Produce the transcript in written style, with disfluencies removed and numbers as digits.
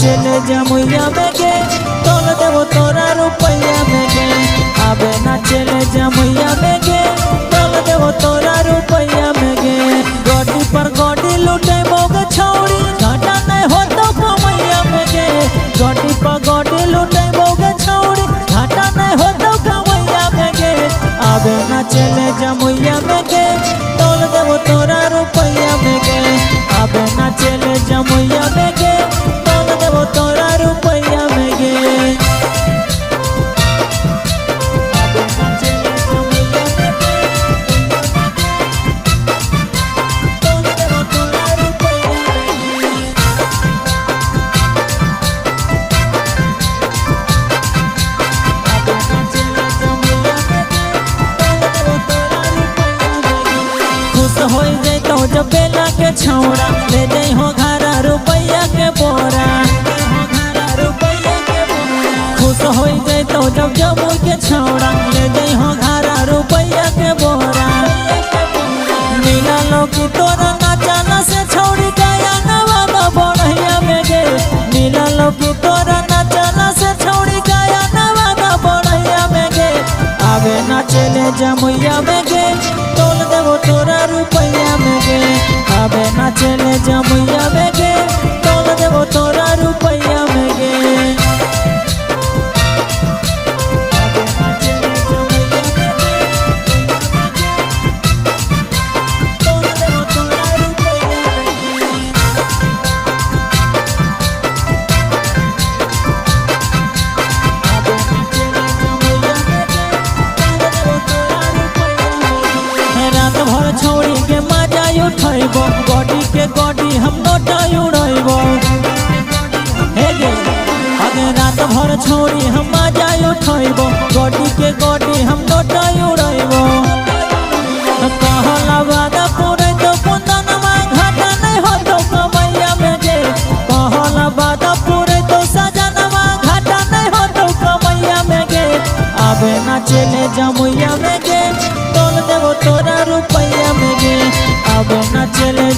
चले जमुइया में गे तोल देवो तोरा रुपैया में गे आबे ना चले जमुइया में गे तोल देवो तोरा रुपैया में गे गोडी पर गोडी लूटे मोग छौड़ी घाटा नहीं हो तो कमैया में गे गोडी पर गोडी लूटे मोग छौड़ी घाटा नहीं हो तो कमैया में गे आबे ना चले जमुइया में गे तोल देवो तोरा रुपैया में गे आबे ना चले जमुइया में गे तोल देवो तोरा रुपैया में गे आबे ना चले जमुइया में गे तोल देवो तोरा रुपैया में गे आबे ना चले जमुइया में गे तोल देवो तोरा रुपैया में गे खुश हो जैतो जब बेला के छौड़ा ले जाइ हो घरा रुपैया के बोरा खुश हो जैतो जब जमू के छौड़ा ले जाइ हो घरा रुपैया के बोरा नीला लौकी तोरा नाचाना से छौड़ी गया नवा बढ़िया में गे नीला लौकी तोरा नाचाना से छौड़ी गया नवा बढ़िया में गे आवे ना चले जमुइया में गे तोल देवो तोरा रुपैया में गे आवे ना चले जमुइया में गे तोल देवो तोरा रुपैया में गे आवे ना चले जमुइया में गे तोल देवो तोरा रुपैया में गे आवे ना चले जमुइया में गे तोल देवो तोरा रुपैया में गे रात भर छौड़ी के मजा उठैबो गोडी के गोडी हम नोटा उड़ैबो हे गे अगे रात भर छौड़ी हम मजा उठैबो गोडी के गोडी हम नोटा उड़ैबो कहला वादा पूरे तो कुंदनमा घाटा नहीं हो तो कमैया में गे कहला वादा पूरे तो सजनवा घाटा नहीं हो तो कमैया में गे आबे ना चले जमुइया में गे तोल देवो तोरा रुपैया में गे आबे ना चले